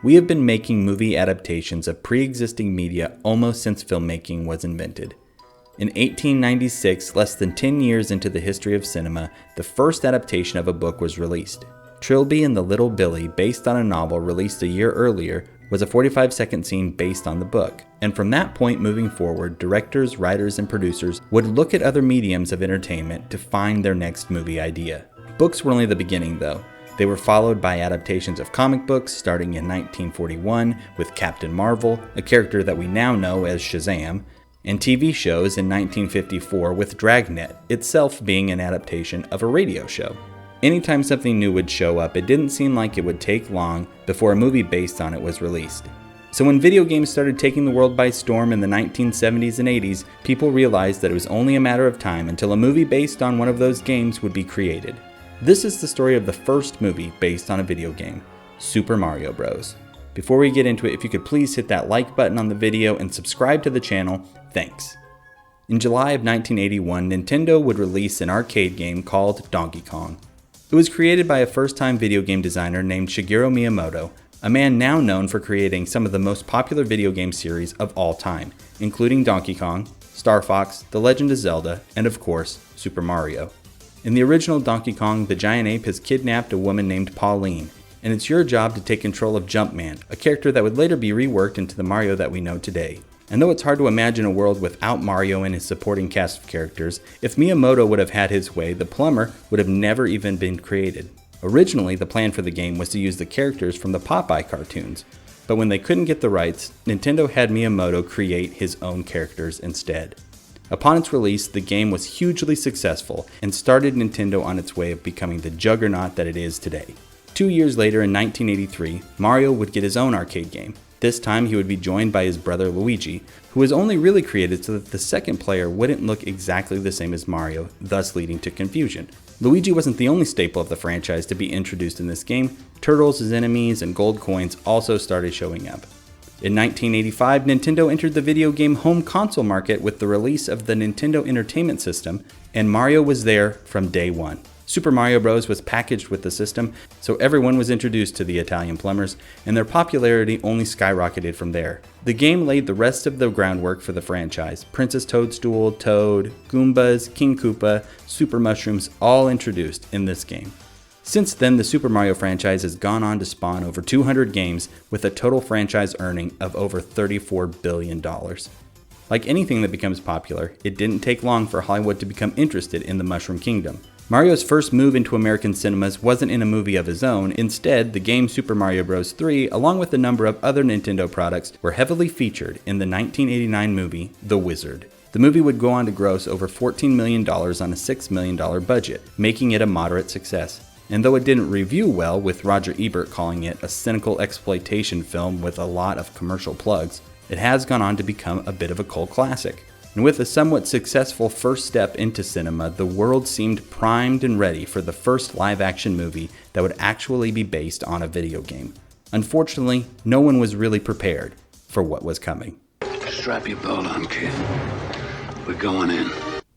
We have been making movie adaptations of pre-existing media almost since filmmaking was invented. In 1896, less than 10 years into the history of cinema, the first adaptation of a book was released. Trilby and the Little Billy, based on a novel released a year earlier, was a 45-second scene based on the book. And from that point moving forward, directors, writers, and producers would look at other mediums of entertainment to find their next movie idea. Books were only the beginning, though. They were followed by adaptations of comic books starting in 1941 with Captain Marvel, a character that we now know as Shazam, and TV shows in 1954 with Dragnet, itself being an adaptation of a radio show. Anytime something new would show up, it didn't seem like it would take long before a movie based on it was released. So when video games started taking the world by storm in the 1970s and 80s, people realized that it was only a matter of time until a movie based on one of those games would be created. This is the story of the first movie based on a video game, Super Mario Bros. Before we get into it, if you could please hit that like button on the video and subscribe to the channel, thanks. In July of 1981, Nintendo would release an arcade game called Donkey Kong. It was created by a first-time video game designer named Shigeru Miyamoto, a man now known for creating some of the most popular video game series of all time, including Donkey Kong, Star Fox, The Legend of Zelda, and of course, Super Mario. In the original Donkey Kong, the giant ape has kidnapped a woman named Pauline, and it's your job to take control of Jumpman, a character that would later be reworked into the Mario that we know today. And though it's hard to imagine a world without Mario and his supporting cast of characters, if Miyamoto would have had his way, the plumber would have never even been created. Originally, the plan for the game was to use the characters from the Popeye cartoons, but when they couldn't get the rights, Nintendo had Miyamoto create his own characters instead. Upon its release, the game was hugely successful and started Nintendo on its way of becoming the juggernaut that it is today. 2 years later, in 1983, Mario would get his own arcade game. This time he would be joined by his brother Luigi, who was only really created so that the second player wouldn't look exactly the same as Mario, thus leading to confusion. Luigi wasn't the only staple of the franchise to be introduced in this game. Turtles as enemies and gold coins also started showing up. In 1985, Nintendo entered the video game home console market with the release of the Nintendo Entertainment System, and Mario was there from day one. Super Mario Bros. Was packaged with the system, so everyone was introduced to the Italian plumbers, and their popularity only skyrocketed from there. The game laid the rest of the groundwork for the franchise. Princess Toadstool, Toad, Goombas, King Koopa, Super Mushrooms, all introduced in this game. Since then, the Super Mario franchise has gone on to spawn over 200 games with a total franchise earning of over $34 billion. Like anything that becomes popular, it didn't take long for Hollywood to become interested in the Mushroom Kingdom. Mario's first move into American cinemas wasn't in a movie of his own. Instead, the game Super Mario Bros. 3, along with a number of other Nintendo products, were heavily featured in the 1989 movie The Wizard. The movie would go on to gross over $14 million on a $6 million budget, making it a moderate success. And though it didn't review well, with Roger Ebert calling it a cynical exploitation film with a lot of commercial plugs, it has gone on to become a bit of a cult classic. And with a somewhat successful first step into cinema, the world seemed primed and ready for the first live-action movie that would actually be based on a video game. Unfortunately, no one was really prepared for what was coming. Strap your boat on, kid. We're going in.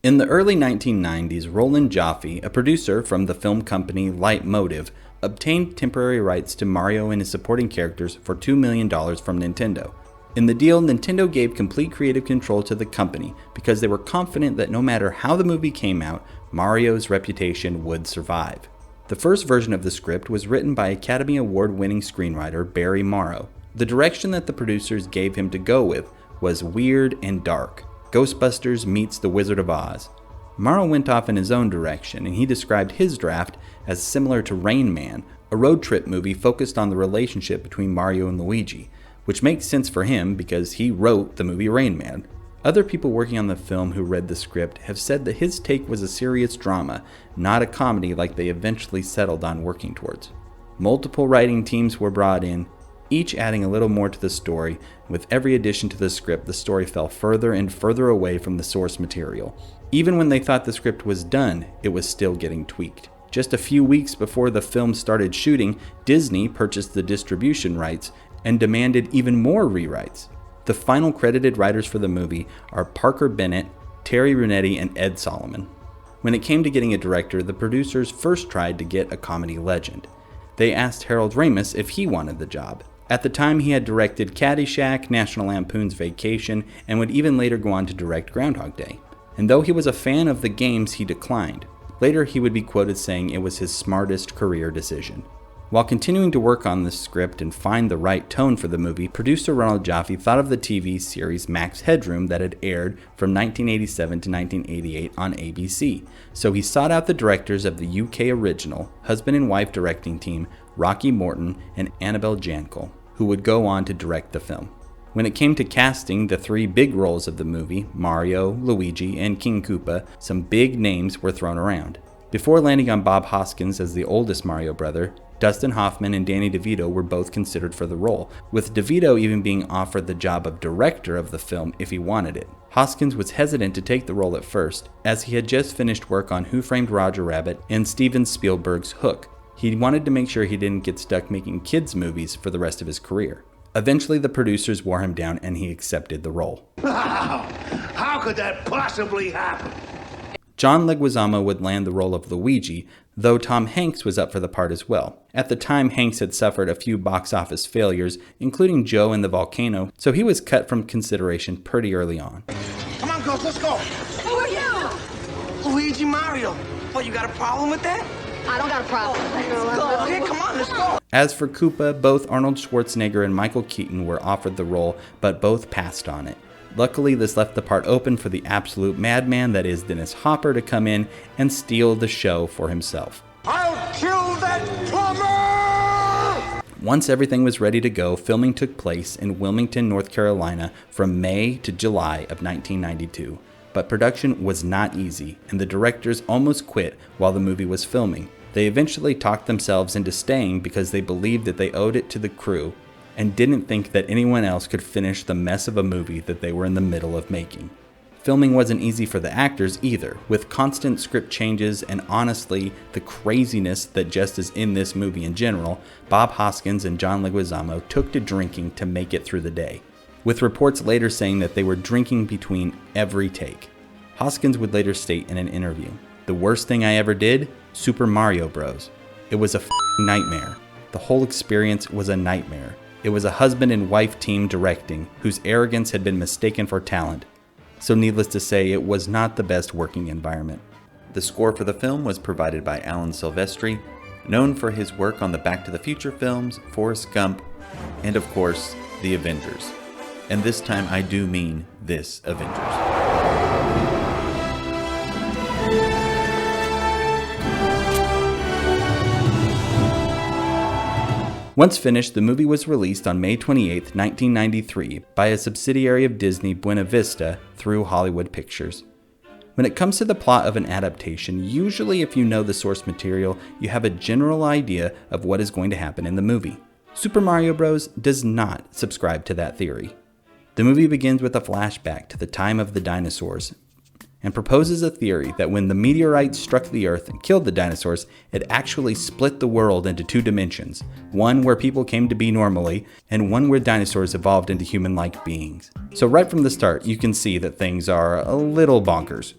In the early 1990s, Roland Joffe, a producer from the film company Light Motive, obtained temporary rights to Mario and his supporting characters for $2 million from Nintendo. In the deal, Nintendo gave complete creative control to the company because they were confident that no matter how the movie came out, Mario's reputation would survive. The first version of the script was written by Academy Award-winning screenwriter Barry Morrow. The direction that the producers gave him to go with was weird and dark. Ghostbusters meets The Wizard of Oz. Morrow went off in his own direction, and he described his draft as similar to Rain Man, a road trip movie focused on the relationship between Mario and Luigi, which makes sense for him because he wrote the movie Rain Man. Other people working on the film who read the script have said that his take was a serious drama, not a comedy like they eventually settled on working towards. Multiple writing teams were brought in, each adding a little more to the story. With every addition to the script, the story fell further and further away from the source material. Even when they thought the script was done, it was still getting tweaked. Just a few weeks before the film started shooting, Disney purchased the distribution rights and demanded even more rewrites. The final credited writers for the movie are Parker Bennett, Terry Runetti, and Ed Solomon. When it came to getting a director, the producers first tried to get a comedy legend. They asked Harold Ramis if he wanted the job. At the time, he had directed Caddyshack, National Lampoon's Vacation, and would even later go on to direct Groundhog Day. And though he was a fan of the games, he declined. Later, he would be quoted saying it was his smartest career decision. While continuing to work on the script and find the right tone for the movie, producer Ronald Jaffe thought of the TV series Max Headroom that had aired from 1987 to 1988 on ABC. So he sought out the directors of the UK original, husband and wife directing team Rocky Morton and Annabelle Jankel, who would go on to direct the film. When it came to casting the three big roles of the movie, Mario, Luigi, and King Koopa, some big names were thrown around. Before landing on Bob Hoskins as the oldest Mario brother, Dustin Hoffman and Danny DeVito were both considered for the role, with DeVito even being offered the job of director of the film if he wanted it. Hoskins was hesitant to take the role at first, as he had just finished work on Who Framed Roger Rabbit and Steven Spielberg's Hook. He wanted to make sure he didn't get stuck making kids' movies for the rest of his career. Eventually, the producers wore him down and he accepted the role. How could that possibly happen? John Leguizamo would land the role of Luigi, though Tom Hanks was up for the part as well. At the time, Hanks had suffered a few box office failures, including Joe and the Volcano, so he was cut from consideration pretty early on. Come on, girls, let's go. Who are you? Luigi Mario. What, you got a problem with that? I don't got a problem. Okay, come on, let's go. As for Koopa, both Arnold Schwarzenegger and Michael Keaton were offered the role, but both passed on it. Luckily, this left the part open for the absolute madman that is Dennis Hopper to come in and steal the show for himself. I'll kill that plumber! Once everything was ready to go, filming took place in Wilmington, North Carolina from May to July of 1992. But production was not easy, and the directors almost quit while the movie was filming. They eventually talked themselves into staying because they believed that they owed it to the crew and didn't think that anyone else could finish the mess of a movie that they were in the middle of making. Filming wasn't easy for the actors either, with constant script changes and honestly, the craziness that just is in this movie in general. Bob Hoskins and John Leguizamo took to drinking to make it through the day, with reports later saying that they were drinking between every take. Hoskins would later state in an interview, "The worst thing I ever did? Super Mario Bros. It was a nightmare. The whole experience was a nightmare. It was a husband and wife team directing, whose arrogance had been mistaken for talent. So needless to say, it was not the best working environment." The score for the film was provided by Alan Silvestri, known for his work on the Back to the Future films, Forrest Gump, and of course, The Avengers. And this time I do mean this Avengers. Once finished, the movie was released on May 28, 1993 by a subsidiary of Disney, Buena Vista, through Hollywood Pictures. When it comes to the plot of an adaptation, usually if you know the source material, you have a general idea of what is going to happen in the movie. Super Mario Bros. Does not subscribe to that theory. The movie begins with a flashback to the time of the dinosaurs, and proposes a theory that when the meteorite struck the Earth and killed the dinosaurs, it actually split the world into two dimensions, one where people came to be normally, and one where dinosaurs evolved into human-like beings. So right from the start, you can see that things are a little bonkers.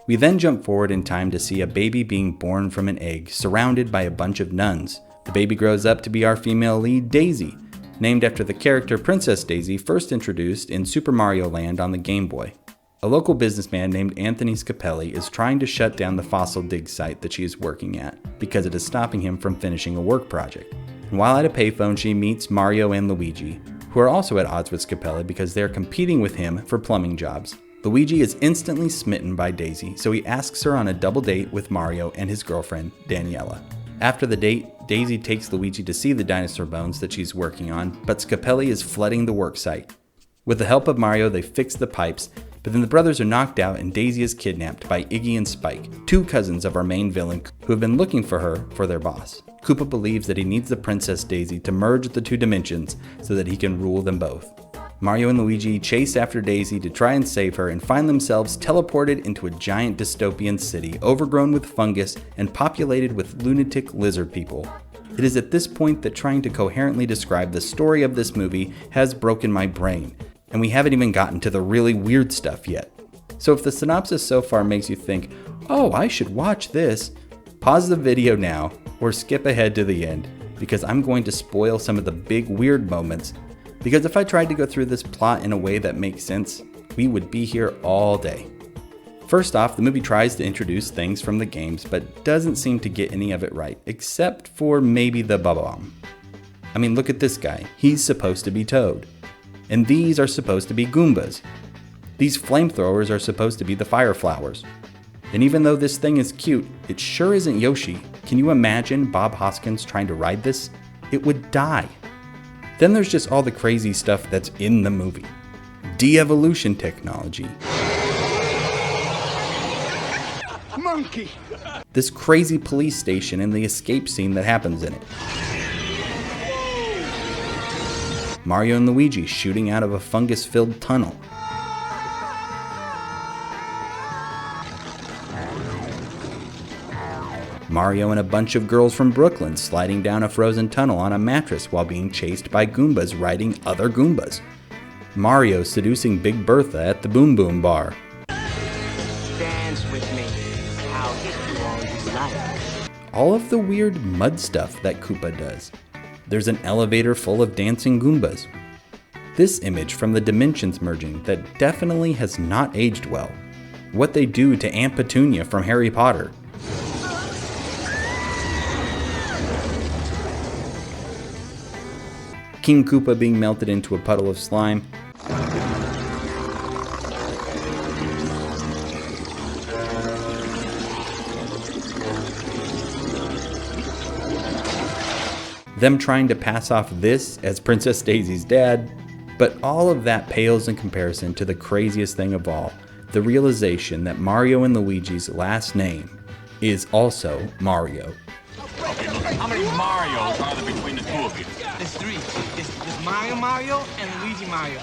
We then jump forward in time to see a baby being born from an egg, surrounded by a bunch of nuns. The baby grows up to be our female lead, Daisy, named after the character Princess Daisy first introduced in Super Mario Land on the Game Boy. A local businessman named Anthony Scapelli is trying to shut down the fossil dig site that she is working at because it is stopping him from finishing a work project. And while at a payphone, she meets Mario and Luigi, who are also at odds with Scapelli because they are competing with him for plumbing jobs. Luigi is instantly smitten by Daisy, so he asks her on a double date with Mario and his girlfriend, Daniela. After the date, Daisy takes Luigi to see the dinosaur bones that she's working on, but Scapelli is flooding the work site. With the help of Mario, they fix the pipes, but then the brothers are knocked out and Daisy is kidnapped by Iggy and Spike, two cousins of our main villain who have been looking for her for their boss. Koopa believes that he needs the Princess Daisy to merge the two dimensions so that he can rule them both. Mario and Luigi chase after Daisy to try and save her and find themselves teleported into a giant dystopian city overgrown with fungus and populated with lunatic lizard people. It is at this point that trying to coherently describe the story of this movie has broken my brain, and we haven't even gotten to the really weird stuff yet. So if the synopsis so far makes you think, oh, I should watch this, pause the video now or skip ahead to the end. because I'm going to spoil some of the big weird moments, because if I tried to go through this plot in a way that makes sense, we would be here all day. First off, the movie tries to introduce things from the games, but doesn't seem to get any of it right, except for maybe the bomb. I mean, look at this guy. He's supposed to be Toad. And these are supposed to be Goombas. These flamethrowers are supposed to be the fire flowers. And even though this thing is cute, it sure isn't Yoshi. Can you imagine Bob Hoskins trying to ride this? It would die. Then there's just all the crazy stuff that's in the movie. De-evolution technology. Monkey! This crazy police station and the escape scene that happens in it. Mario and Luigi shooting out of a fungus-filled tunnel. Mario and a bunch of girls from Brooklyn sliding down a frozen tunnel on a mattress while being chased by Goombas riding other Goombas. Mario seducing Big Bertha at the Boom Boom Bar. Dance with me. I'll hit you all you like. All of the weird mud stuff that Koopa does. There's an elevator full of dancing Goombas. This image from the dimensions merging that definitely has not aged well. What they do to Aunt Petunia from Harry Potter. King Koopa being melted into a puddle of slime. Them trying to pass off this as Princess Daisy's dad. But all of that pales in comparison to the craziest thing of all, the realization that Mario and Luigi's last name is also Mario. Okay, look, how many Marios are there between the two of you? There's three. There's Mario and Luigi Mario.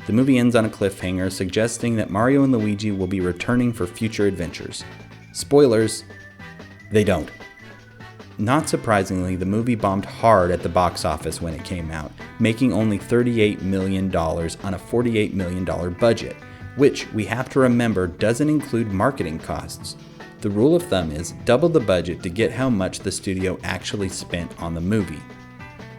The movie ends on a cliffhanger suggesting that Mario and Luigi will be returning for future adventures. Spoilers, they don't. Not surprisingly, the movie bombed hard at the box office when it came out, making only $38 million on a $48 million budget, which we have to remember doesn't include marketing costs. The rule of thumb is double the budget to get how much the studio actually spent on the movie.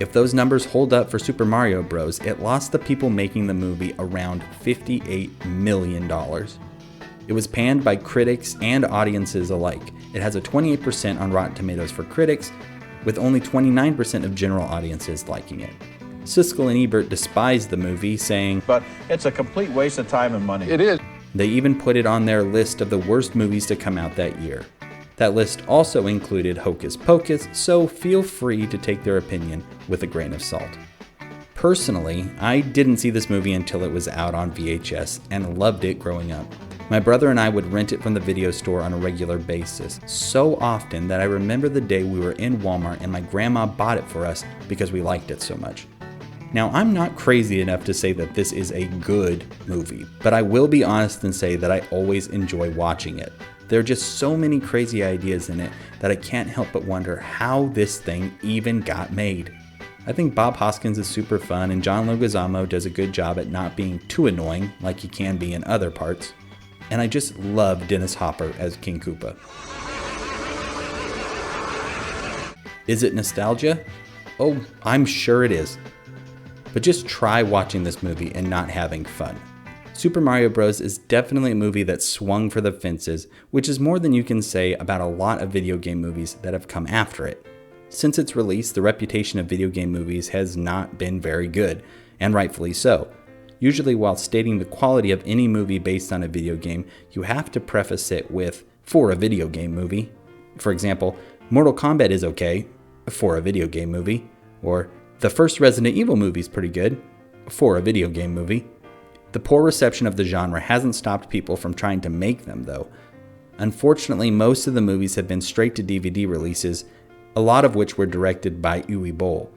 If those numbers hold up for Super Mario Bros., it lost the people making the movie around $58 million. It was panned by critics and audiences alike. It has a 28% on Rotten Tomatoes for critics, with only 29% of general audiences liking it. Siskel and Ebert despised the movie, saying, But it's a complete waste of time and money. It is. They even put it on their list of the worst movies to come out that year. That list also included Hocus Pocus, so feel free to take their opinion with a grain of salt. Personally, I didn't see this movie until it was out on VHS and loved it growing up. My brother and I would rent it from the video store on a regular basis, so often that I remember the day we were in Walmart and my grandma bought it for us because we liked it so much. Now, I'm not crazy enough to say that this is a good movie, but I will be honest and say that I always enjoy watching it. There are just so many crazy ideas in it that I can't help but wonder how this thing even got made. I think Bob Hoskins is super fun and John Leguizamo does a good job at not being too annoying like he can be in other parts. And I just love Dennis Hopper as King Koopa. Is it nostalgia? Oh, I'm sure it is. But just try watching this movie and not having fun. Super Mario Bros. Is definitely a movie that swung for the fences, which is more than you can say about a lot of video game movies that have come after it. Since its release, the reputation of video game movies has not been very good, and rightfully so. Usually while stating the quality of any movie based on a video game, you have to preface it with, for a video game movie. For example, Mortal Kombat is okay, for a video game movie, or the first Resident Evil movie is pretty good, for a video game movie. The poor reception of the genre hasn't stopped people from trying to make them, though. Unfortunately, most of the movies have been straight to DVD releases, a lot of which were directed by Uwe Boll,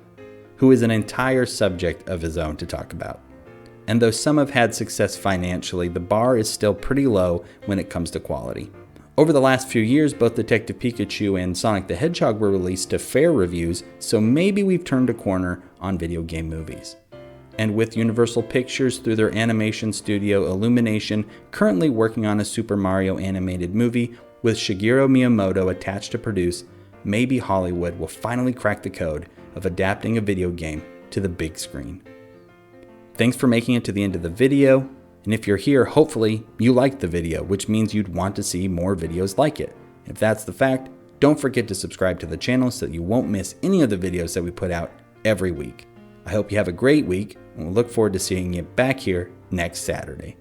who is an entire subject of his own to talk about. And though some have had success financially, the bar is still pretty low when it comes to quality. Over the last few years, both Detective Pikachu and Sonic the Hedgehog were released to fair reviews, so maybe we've turned a corner on video game movies. And with Universal Pictures through their animation studio Illumination currently working on a Super Mario animated movie with Shigeru Miyamoto attached to produce, maybe Hollywood will finally crack the code of adapting a video game to the big screen. Thanks for making it to the end of the video, and if you're here, hopefully you liked the video, which means you'd want to see more videos like it. If that's the fact, don't forget to subscribe to the channel so that you won't miss any of the videos that we put out every week. I hope you have a great week, and we'll look forward to seeing you back here next Saturday.